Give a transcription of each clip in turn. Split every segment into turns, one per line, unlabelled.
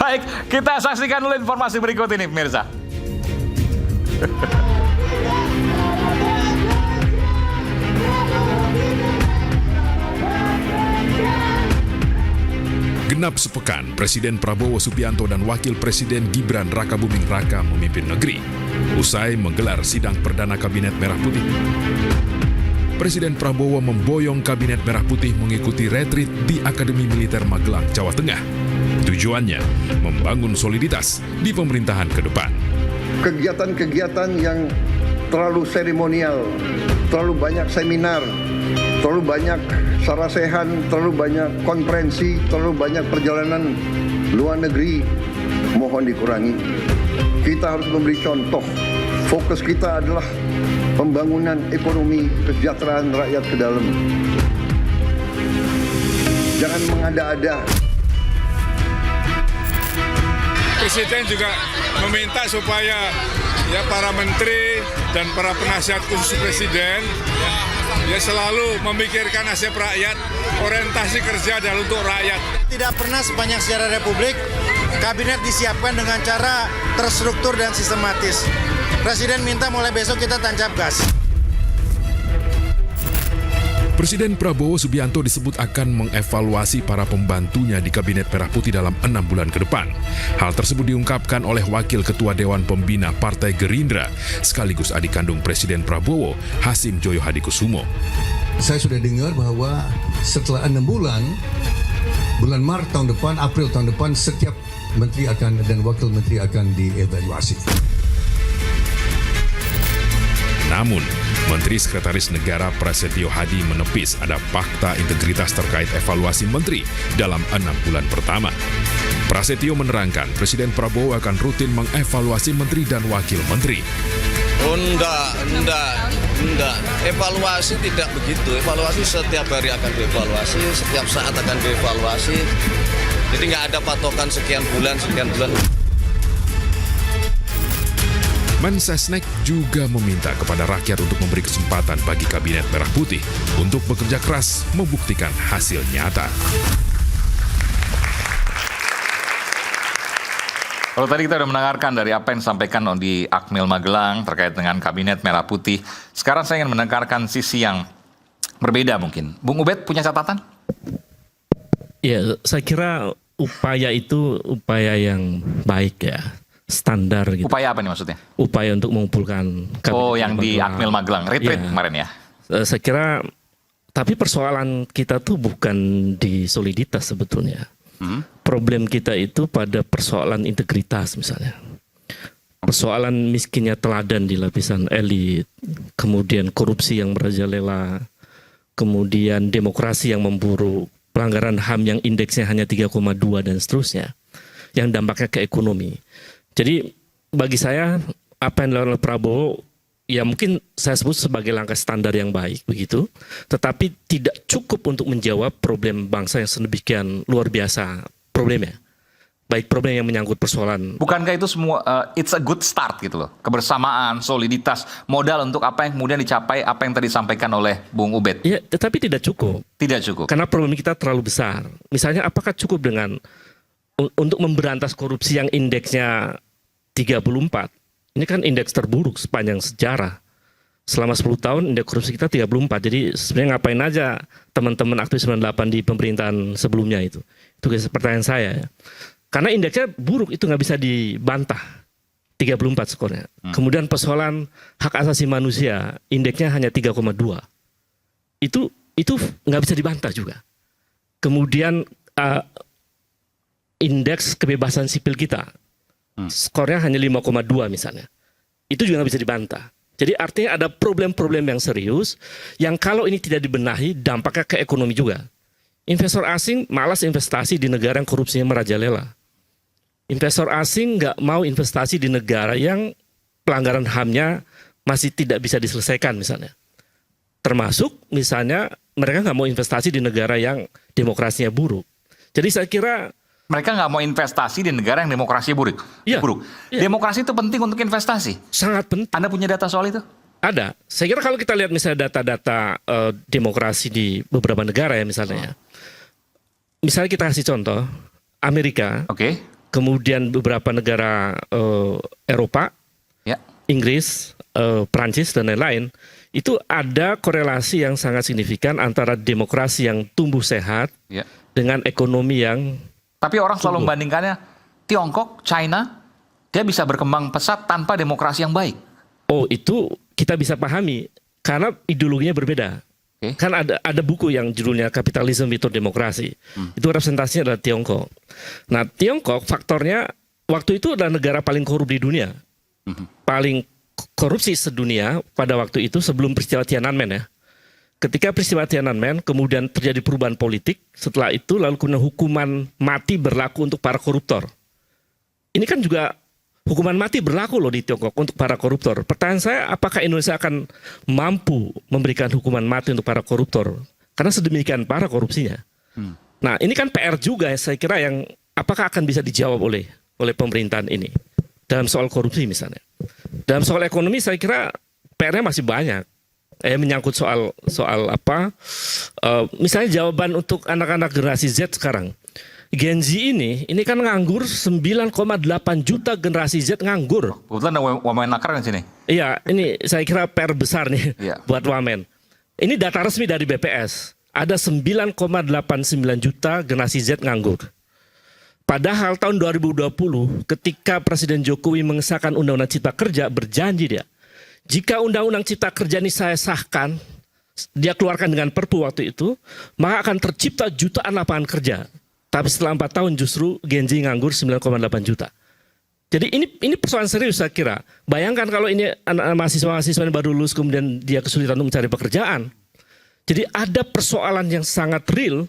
Baik, kita saksikan dulu informasi berikut ini, pemirsa.
Genap sepekan, Presiden Prabowo Subianto dan Wakil Presiden Gibran Rakabuming Raka memimpin negeri. Usai menggelar sidang perdana Kabinet Merah Putih. Presiden Prabowo memboyong Kabinet Merah Putih mengikuti retreat di Akademi Militer Magelang, Jawa Tengah. Tujuannya membangun soliditas di pemerintahan ke depan.
Kegiatan-kegiatan yang terlalu seremonial, terlalu banyak seminar, terlalu banyak sarasehan, terlalu banyak konferensi, terlalu banyak perjalanan luar negeri, mohon dikurangi. Kita harus memberi contoh. Fokus kita adalah pembangunan ekonomi, kesejahteraan rakyat ke dalam. Jangan mengada-ada.
Presiden juga meminta supaya para menteri dan para penasihat khusus presiden selalu memikirkan nasib rakyat, orientasi kerja adalah untuk rakyat.
Tidak pernah sepanjang sejarah Republik kabinet disiapkan dengan cara terstruktur dan sistematis. Presiden minta mulai besok kita tancap gas.
Presiden Prabowo Subianto disebut akan mengevaluasi para pembantunya di Kabinet Merah Putih dalam 6 bulan ke depan. Hal tersebut diungkapkan oleh Wakil Ketua Dewan Pembina Partai Gerindra, sekaligus adik kandung Presiden Prabowo, Hasim Joyo Hadikusumo.
Saya sudah dengar bahwa setelah 6 bulan, bulan Maret tahun depan, April tahun depan, setiap menteri dan wakil menteri akan dievaluasi.
Namun, Menteri Sekretaris Negara Prasetyo Hadi menepis ada fakta integritas terkait evaluasi menteri dalam 6 bulan pertama. Prasetyo menerangkan Presiden Prabowo akan rutin mengevaluasi menteri dan wakil menteri.
Oh, enggak. Evaluasi tidak begitu. Evaluasi setiap hari akan dievaluasi, setiap saat akan dievaluasi. Jadi nggak ada patokan sekian bulan.
Mensesnek juga meminta kepada rakyat untuk memberi kesempatan bagi Kabinet Merah Putih untuk bekerja keras membuktikan hasil nyata.
Kalau tadi kita sudah mendengarkan dari apa yang disampaikan di Akmil Magelang terkait dengan Kabinet Merah Putih, sekarang saya ingin mendengarkan sisi yang berbeda mungkin. Bung Ubed punya catatan?
Ya, saya kira upaya itu upaya yang baik ya. Standar gitu.
Upaya apa nih maksudnya?
Upaya untuk mengumpulkan Kabinet
yang di Akmil Magelang, retreat kemarin ya?
Saya kira, tapi persoalan kita tuh bukan di soliditas sebetulnya. Problem kita itu pada persoalan integritas misalnya. Persoalan miskinnya teladan di lapisan elit, kemudian korupsi yang merajalela, kemudian demokrasi yang memburuk, pelanggaran HAM yang indeksnya hanya 3,2 dan seterusnya, yang dampaknya ke ekonomi. Jadi bagi saya apa yang dilakukan oleh Prabowo ya mungkin saya sebut sebagai langkah standar yang baik begitu, tetapi tidak cukup untuk menjawab problem bangsa yang sedemikian luar biasa problemnya. Baik problem yang menyangkut persoalan.
Bukankah itu semua it's a good start gitu loh. Kebersamaan, soliditas, modal untuk apa yang kemudian dicapai, apa yang tadi disampaikan oleh Bung Ubed.
Ya, tetapi tidak cukup.
Tidak cukup.
Karena problem kita terlalu besar. Misalnya apakah cukup dengan untuk memberantas korupsi yang indeksnya 34, ini kan indeks terburuk sepanjang sejarah. Selama 10 tahun indeks korupsi kita 34, jadi sebenarnya ngapain aja teman-teman aktivis 98 di pemerintahan sebelumnya itu. Itu pertanyaan saya. Karena indeksnya buruk, itu nggak bisa dibantah. 34 skornya. Kemudian persoalan hak asasi manusia, indeksnya hanya 3,2. Itu nggak bisa dibantah juga. Kemudian indeks kebebasan sipil kita, skornya hanya 5,2 misalnya. Itu juga nggak bisa dibantah. Jadi artinya ada problem-problem yang serius, yang kalau ini tidak dibenahi, dampaknya ke ekonomi juga. Investor asing malas investasi di negara yang korupsinya merajalela. Investor asing nggak mau investasi di negara yang pelanggaran HAM-nya masih tidak bisa diselesaikan misalnya. Termasuk misalnya mereka nggak mau investasi di negara yang demokrasinya buruk. Jadi saya kira
mereka nggak mau investasi di negara yang demokrasinya buruk.
Iya,
buruk. Iya. Demokrasi itu penting untuk investasi.
Sangat penting.
Anda punya data soal itu?
Ada. Saya kira kalau kita lihat misalnya data-data demokrasi di beberapa negara ya misalnya. Misalnya kita kasih contoh, Amerika.
Oke.
kemudian beberapa negara Eropa,
Ya.
Inggris, Prancis dan lain-lain, itu ada korelasi yang sangat signifikan antara demokrasi yang tumbuh sehat
Ya.
dengan ekonomi yang
Tapi orang selalu membandingkannya Tiongkok, China, dia bisa berkembang pesat tanpa demokrasi yang baik.
itu kita bisa pahami karena ideologinya berbeda.
Oke.
Kan ada buku yang judulnya Kapitalisme Mitos Demokrasi. Itu representasinya adalah Tiongkok. Nah, Tiongkok faktornya waktu itu adalah negara paling korup di dunia. Paling korupsi sedunia pada waktu itu sebelum peristiwa Tiananmen ya. Ketika peristiwa Tiananmen kemudian terjadi perubahan politik, setelah itu lalu kemudian hukuman mati berlaku untuk para koruptor. Ini kan juga hukuman mati berlaku loh di Tiongkok untuk para koruptor. Pertanyaan saya, apakah Indonesia akan mampu memberikan hukuman mati untuk para koruptor? Karena sedemikian parah korupsinya. Nah, ini kan PR juga saya kira yang apakah akan bisa dijawab oleh pemerintahan ini dalam soal korupsi misalnya. Dalam soal ekonomi saya kira PR-nya masih banyak. Menyangkut soal apa? Misalnya jawaban untuk anak-anak generasi Z sekarang. Gen Z ini kan nganggur 9,8 juta generasi Z nganggur.
Kebetulan ada Wamenakar di sini.
Iya, ini saya kira PR besar nih
Iya.
buat Wamen. Ini data resmi dari BPS. Ada 9,89 juta generasi Z nganggur. Padahal tahun 2020 ketika Presiden Jokowi mengesahkan Undang-Undang Cipta Kerja berjanji dia, jika Undang-Undang Cipta Kerja ini saya sahkan, dia keluarkan dengan Perpu waktu itu, maka akan tercipta jutaan lapangan kerja. Tapi setelah 4 tahun justru Gen Z nganggur 9,8 juta. Jadi ini persoalan serius saya kira. Bayangkan kalau ini anak mahasiswa yang baru lulus kemudian dia kesulitan untuk mencari pekerjaan. Jadi ada persoalan yang sangat real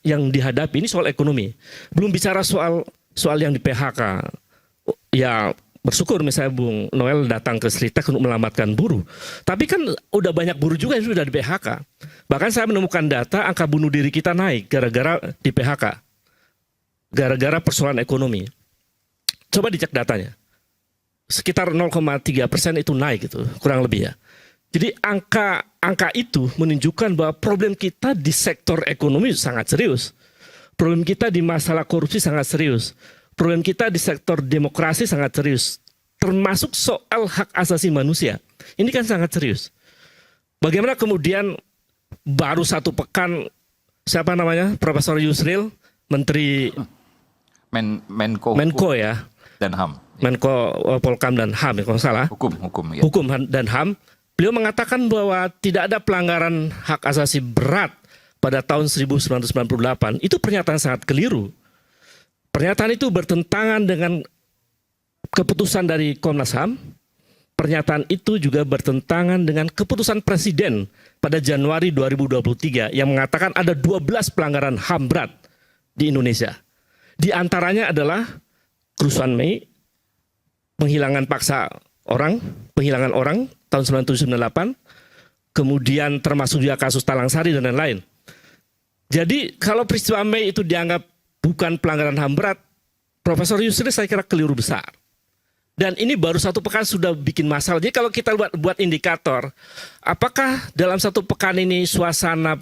yang dihadapi, ini soal ekonomi. Belum bicara soal yang di PHK. Ya bersyukur misalnya Bung Noel datang ke Sritek untuk menyelamatkan buruh. Tapi kan udah banyak buruh juga yang sudah di PHK. Bahkan saya menemukan data angka bunuh diri kita naik gara-gara di PHK. Gara-gara persoalan ekonomi. Coba dicek datanya. Sekitar 0,3% itu naik gitu, kurang lebih ya. Jadi angka itu menunjukkan bahwa problem kita di sektor ekonomi sangat serius. Problem kita di masalah korupsi sangat serius. Problem kita di sektor demokrasi sangat serius. Termasuk soal hak asasi manusia. Ini kan sangat serius. Bagaimana kemudian baru 1 pekan, siapa namanya? Profesor Yusril, Menteri Menko ya.
Dan HAM.
Menko Polkam dan HAM, kalau salah.
Hukum ya.
Hukum dan HAM. Beliau mengatakan bahwa tidak ada pelanggaran hak asasi berat pada tahun 1998. Itu pernyataan sangat keliru. Pernyataan itu bertentangan dengan keputusan dari Komnas HAM. Pernyataan itu juga bertentangan dengan keputusan Presiden pada Januari 2023 yang mengatakan ada 12 pelanggaran HAM berat di Indonesia. Di antaranya adalah kerusuhan Mei, penghilangan paksa orang, penghilangan orang tahun 1998, kemudian termasuk juga kasus Talang Sari dan lain-lain. Jadi kalau peristiwa Mei itu dianggap bukan pelanggaran HAM berat, Profesor Yusril saya kira keliru besar. Dan ini baru 1 pekan sudah bikin masalah. Jadi kalau kita buat indikator, apakah dalam 1 pekan ini suasana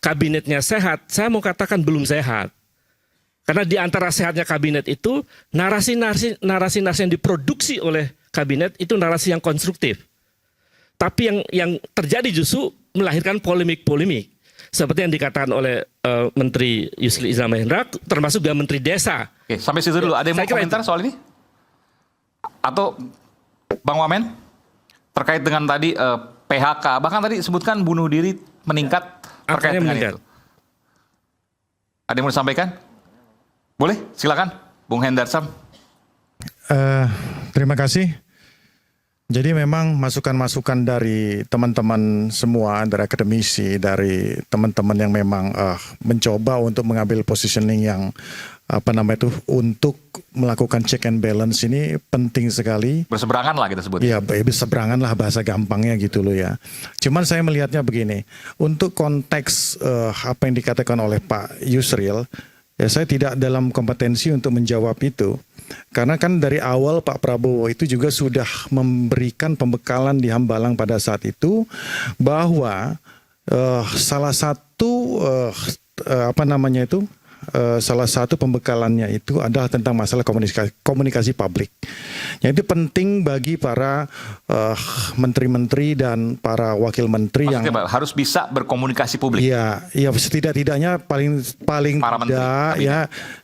kabinetnya sehat? Saya mau katakan belum sehat. Karena di antara sehatnya kabinet itu, narasi-narasi yang diproduksi oleh kabinet itu narasi yang konstruktif. Tapi yang terjadi justru melahirkan polemik-polemik. Seperti yang dikatakan oleh Menteri Yusril Iza Mahendra, termasuk juga Menteri Desa.
Oke, sampai situ dulu. Ada yang mau komentar soal ini? Atau Bang Wamen? Terkait dengan tadi PHK, bahkan tadi sebutkan bunuh diri meningkat terkait dengan itu. Ada yang mau disampaikan? Boleh, silakan Bung Hendarsam.
Terima kasih. Jadi memang masukan-masukan dari teman-teman semua, dari akademisi, dari teman-teman yang memang mencoba untuk mengambil positioning yang untuk melakukan check and balance ini penting sekali.
Berseberangan lah kita sebut.
Iya, berseberangan lah bahasa gampangnya gitu loh ya. Cuman saya melihatnya begini, untuk konteks apa yang dikatakan oleh Pak Yusril, ya saya tidak dalam kompetensi untuk menjawab itu. Karena kan dari awal Pak Prabowo itu juga sudah memberikan pembekalan di Hambalang pada saat itu bahwa salah satu salah satu pembekalannya itu adalah tentang masalah komunikasi publik. Yang itu penting bagi para menteri-menteri dan para wakil menteri.
Maksudnya
yang
harus bisa berkomunikasi publik.
Iya, ya setidak-tidaknya paling
Para menteri,
tidak ya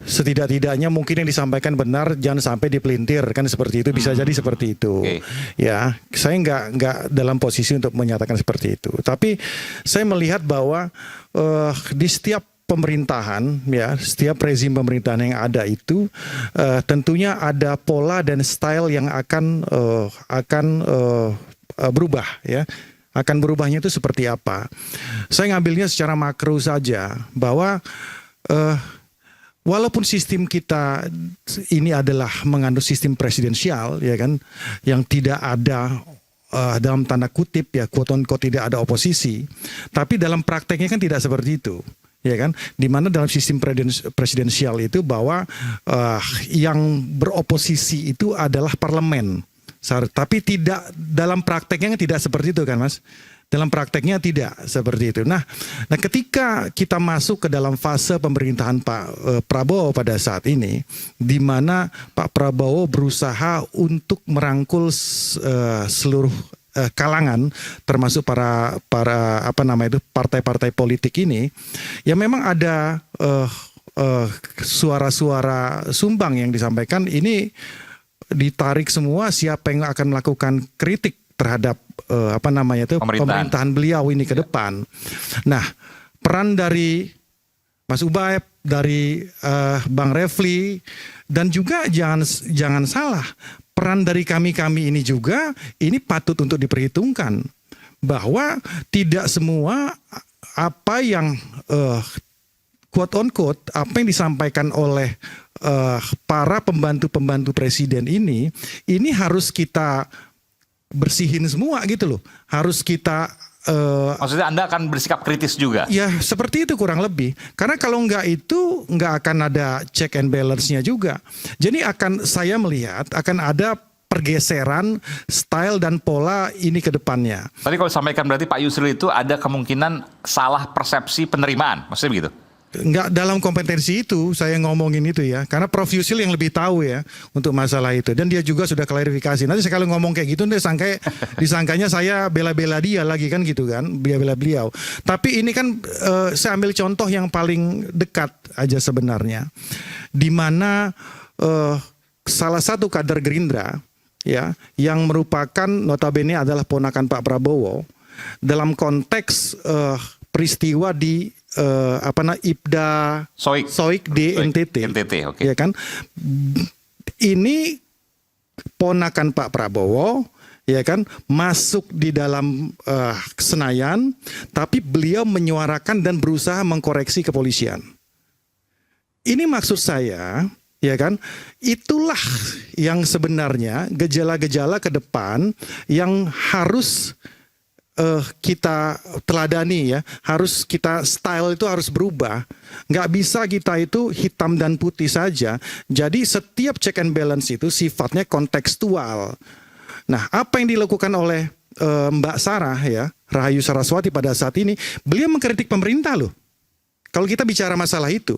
setidak-tidaknya mungkin yang disampaikan benar, jangan sampai dipelintir kan seperti itu, bisa jadi seperti itu.
Oke.
Ya, saya nggak dalam posisi untuk menyatakan seperti itu. Tapi saya melihat bahwa di setiap pemerintahan, ya, setiap rezim pemerintahan yang ada itu tentunya ada pola dan style yang akan berubah, ya. Akan berubahnya itu seperti apa? Saya ngambilnya secara makro saja bahwa walaupun sistem kita ini adalah mengandung sistem presidensial, ya kan, yang tidak ada dalam tanda kutip ya quote unquote tidak ada oposisi, tapi dalam prakteknya kan tidak seperti itu. Ya kan, di mana dalam sistem presidensial itu bahwa yang beroposisi itu adalah parlemen, tapi tidak dalam prakteknya tidak seperti itu kan, Mas. Dalam prakteknya tidak seperti itu. Nah, ketika kita masuk ke dalam fase pemerintahan Pak Prabowo pada saat ini, di mana Pak Prabowo berusaha untuk merangkul seluruh kalangan, termasuk para partai-partai politik ini, ya memang ada suara-suara sumbang yang disampaikan ini ditarik semua siapa yang akan melakukan kritik terhadap pemerintahan beliau ini ke depan. Nah, peran dari Mas Ubaid, dari Bang Refli, dan juga jangan salah, peran dari kami ini juga ini patut untuk diperhitungkan bahwa tidak semua apa yang quote on quote apa yang disampaikan oleh para pembantu presiden ini harus kita bersihin semua gitu loh. Harus kita
maksudnya Anda akan bersikap kritis juga?
Ya seperti itu kurang lebih. Karena kalau enggak itu enggak akan ada check and balance-nya juga. Jadi saya melihat akan ada pergeseran style dan pola ini ke depannya.
Tadi kalau disampaikan berarti Pak Yusril itu ada kemungkinan salah persepsi penerimaan, maksudnya begitu?
Enggak dalam kompetensi itu saya ngomongin itu ya, karena Prof Yusril yang lebih tahu ya untuk masalah itu, dan dia juga sudah klarifikasi. Nanti sekali ngomong kayak gitu disangkanya saya bela-bela dia lagi kan gitu kan, bela-bela beliau. Tapi ini kan saya ambil contoh yang paling dekat aja sebenarnya, di mana salah satu kader Gerindra ya yang merupakan notabene adalah ponakan Pak Prabowo dalam konteks peristiwa di Ibda Soik di NTT.
Okay.
Ya kan? Ini ponakan Pak Prabowo, ya kan, masuk di dalam Senayan, tapi beliau menyuarakan dan berusaha mengkoreksi kepolisian. Ini maksud saya, ya kan, itulah yang sebenarnya gejala-gejala ke depan yang harus kita teladani ya, harus kita style itu harus berubah. Nggak bisa kita itu hitam dan putih saja. Jadi setiap check and balance itu sifatnya kontekstual. Nah, apa yang dilakukan oleh Mbak Sarah ya, Rahayu Saraswati pada saat ini, beliau mengkritik pemerintah loh. Kalau kita bicara masalah itu,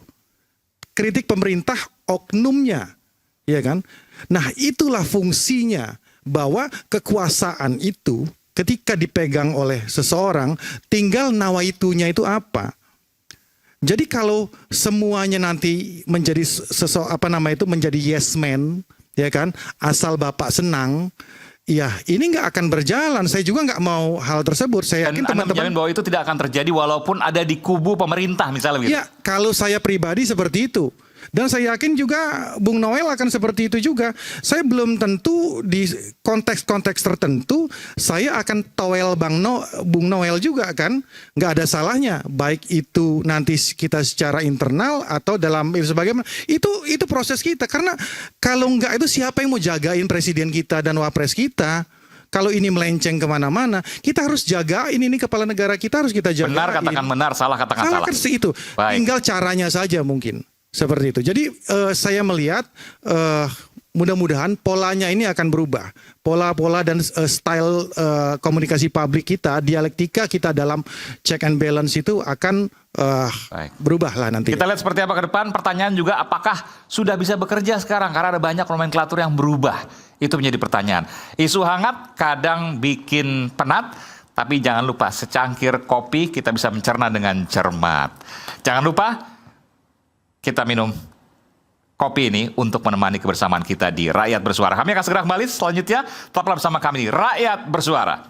kritik pemerintah oknumnya, ya kan? Nah, itulah fungsinya bahwa kekuasaan itu ketika dipegang oleh seseorang, tinggal nawaitunya itu apa. Jadi kalau semuanya nanti menjadi menjadi yes man, ya kan, asal Bapak senang, ya ini nggak akan berjalan. Saya juga nggak mau hal tersebut. Saya yakin teman-teman
menjamin bahwa itu tidak akan terjadi walaupun ada di kubu pemerintah misalnya begitu.
Ya, kalau saya pribadi seperti itu. Dan saya yakin juga Bung Noel akan seperti itu juga. Saya belum tentu di konteks-konteks tertentu saya akan towel Bung Noel juga kan. Nggak ada salahnya. Baik itu nanti kita secara internal atau dalam sebagaimana. Itu proses kita. Karena kalau nggak itu siapa yang mau jagain presiden kita dan wapres kita? Kalau ini melenceng kemana-mana, kita harus jagain ini kepala negara kita harus kita jagain.
Benar katakan benar, salah katakan salah.
Salah kan itu. Tinggal caranya saja mungkin. Seperti itu. Jadi saya melihat mudah-mudahan polanya ini akan berubah. Pola-pola dan style komunikasi publik kita, dialektika kita dalam check and balance itu akan berubah lah nanti.
Kita lihat seperti apa ke depan. Pertanyaan juga, apakah sudah bisa bekerja sekarang? Karena ada banyak nomenklatur yang berubah. Itu menjadi pertanyaan. Isu hangat kadang bikin penat, tapi jangan lupa secangkir kopi kita bisa mencerna dengan cermat. Jangan lupa kita minum kopi ini untuk menemani kebersamaan kita di Rakyat Bersuara. Kami akan segera kembali selanjutnya. Tetaplah bersama kami di Rakyat Bersuara.